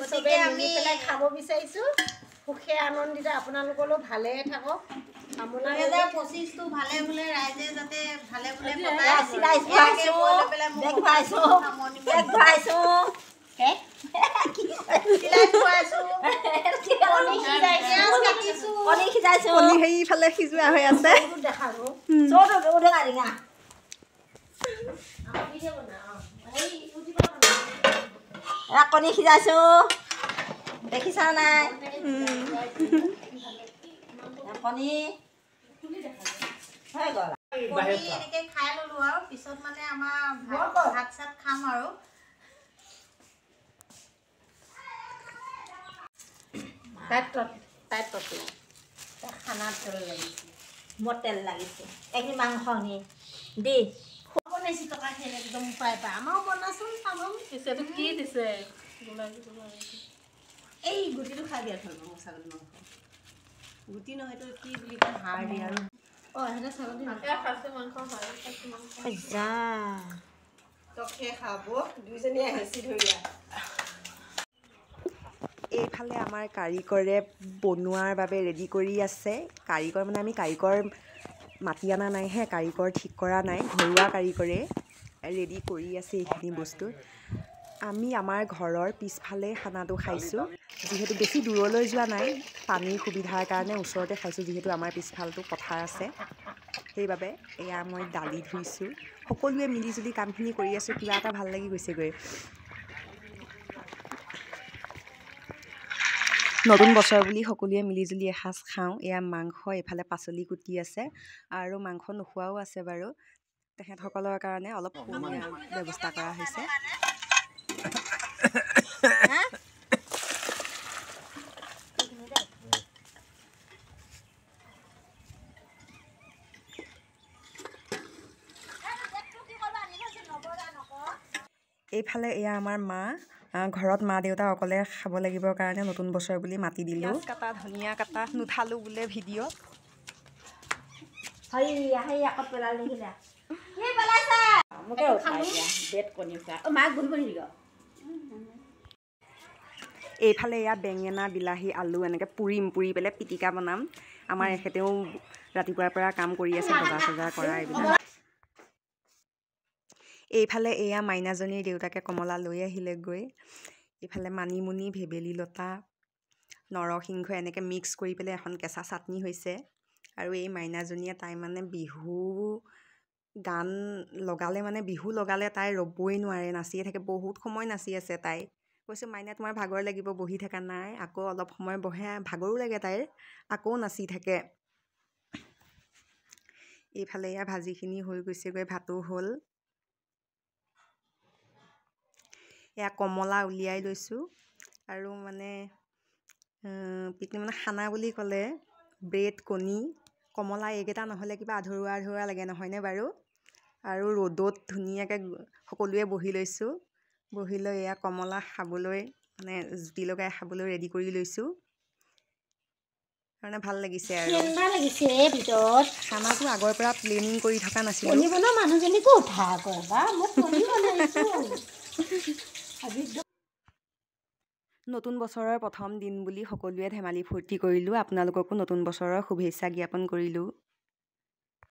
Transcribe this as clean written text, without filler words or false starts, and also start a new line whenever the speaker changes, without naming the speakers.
সবে মিলি পেলাই খাব বিচাৰিছো সুখে আনন্দিত আপোনালোকলৈ ভালে থাকক
2025 টো ভালে ভুলে ৰাইজে যাতে ভালে ভুলে
সেইফালে সিজোৱা হৈ আছে
কণী সিজাইছো দেখিছা নাই কণী হৈ গ'ল
এনেকে খাই ললো আৰু পিছত মানে আমাৰ ভাত চাত খাম আৰু
খানাত তেল লাগিছে মোৰ তেল লাগিছে এইখিনি মাংস নি দি বনাইছি টকা খেল একদম পাই পাই আমাৰো বনাচোন চাম
পিছেটো কি দিছে
এই গুটিটো খাই দিয়া থল ছাগলী মাংস গুটি নহয়তো কি বুলি কয় হাড় দিয়ে আৰু সেটা ছাগলী
খাচী মাংস হয় খাচী মাংস
যা
তকে খাব দুইজনীয়ে হেঁচি ধৰিলা
এইফালে আমাৰ কাৰিকৰে বনোৱাৰ বাবে ৰেডি কৰি আছে কাৰিকৰ মানে আমি কাৰিকৰ মাতি অনা নাই হে কাৰিকৰ ঠিক কৰা নাই ঘৰুৱা কাৰিকৰে ৰেডি কৰি আছে এইখিনি বস্তু আমি আমাৰ ঘৰৰ পিছফালে খানাটো খাইছোঁ যিহেতু বেছি দূৰলৈ যোৱা নাই পানীৰ সুবিধাৰ কাৰণে ওচৰতে খাইছোঁ যিহেতু আমাৰ পিছফালটো পথাৰ আছে সেইবাবে এয়া মই দালি ধুইছোঁ সকলোৱে মিলিজুলি কামখিনি কৰি আছোঁ কিবা এটা ভাল লাগি গৈছেগৈ নতুন বছৰ বুলি সকলোৱে মিলিজুলি এসাঁজ খাওঁ এয়া মাংস এইফালে পাচলি কুটি আছে আৰু মাংস নোখোৱাও আছে বাৰু তেখেতসকলৰ কাৰণে অলপ ব্যৱস্থা কৰা হৈছে এইফালে এয়া আমাৰ মা ঘৰত মা দেউতা অকলে খাব লাগিবৰ কাৰণে নতুন বছৰ বুলি মাতি দিলোঁ কাটা ধনিয়া কাটা নুঠালোঁ বোলে ভিডিঅ' এইফালে এয়া বেঙেনা বিলাহী আলু এনেকৈ পুৰি পেলাই পিটিকা বনাম আমাৰ এখেতেও ৰাতিপুৱাৰ পৰা কাম কৰি আছে বজাৰ চজাৰ কৰা এইবিলাক এইফালে এয়া মাইনাজনীৰ দেউতাকে কমলা লৈ আহিলেগৈ এইফালে মানিমুনি ভেবেলী লতা নৰসিংহ এনেকৈ মিক্স কৰি পেলাই এখন কেঁচা চাটনি হৈছে আৰু এই মাইনাজনীয়ে তাই মানে বিহু গান লগালে মানে বিহু লগালে তাই ৰ'বই নোৱাৰে নাচিয়ে থাকে বহুত সময় নাচি আছে তাই কৈছোঁ মাইনা তোমাৰ ভাগৰ লাগিব বহি থকা নাই আকৌ অলপ সময় বহে ভাগৰো লাগে তাইৰ আকৌ নাচি থাকে এইফালে এয়া ভাজিখিনি হৈ গৈছেগৈ ভাতো হ'ল এয়া কমলা উলিয়াই লৈছোঁ আৰু মানে খানা বুলি ক'লে ব্ৰেড কণী কমলা এইকেইটা নহ'লে কিবা আধৰুৱা আধৰুৱা লাগে নহয়নে বাৰু আৰু ৰ'দত ধুনীয়াকৈ সকলোৱে বহি লৈছোঁ বহি লৈ এয়া কমলা খাবলৈ মানে জুতি লগাই খাবলৈ ৰেডি কৰি লৈছোঁ কাৰণে ভাল লাগিছে আৰু
লাগিছে ভিতৰত
খানাটো আগৰ পৰা প্লেনিং কৰি থকা নাছিলোঁ
মানুহজনীকো উঠা কৰবা মোক
নতুন বছৰৰ প্ৰথম দিন বুলি সকলোৱে ধেমালি ফূৰ্তি কৰিলোঁ আপোনালোককো নতুন বছৰৰ শুভেচ্ছা জ্ঞাপন কৰিলোঁ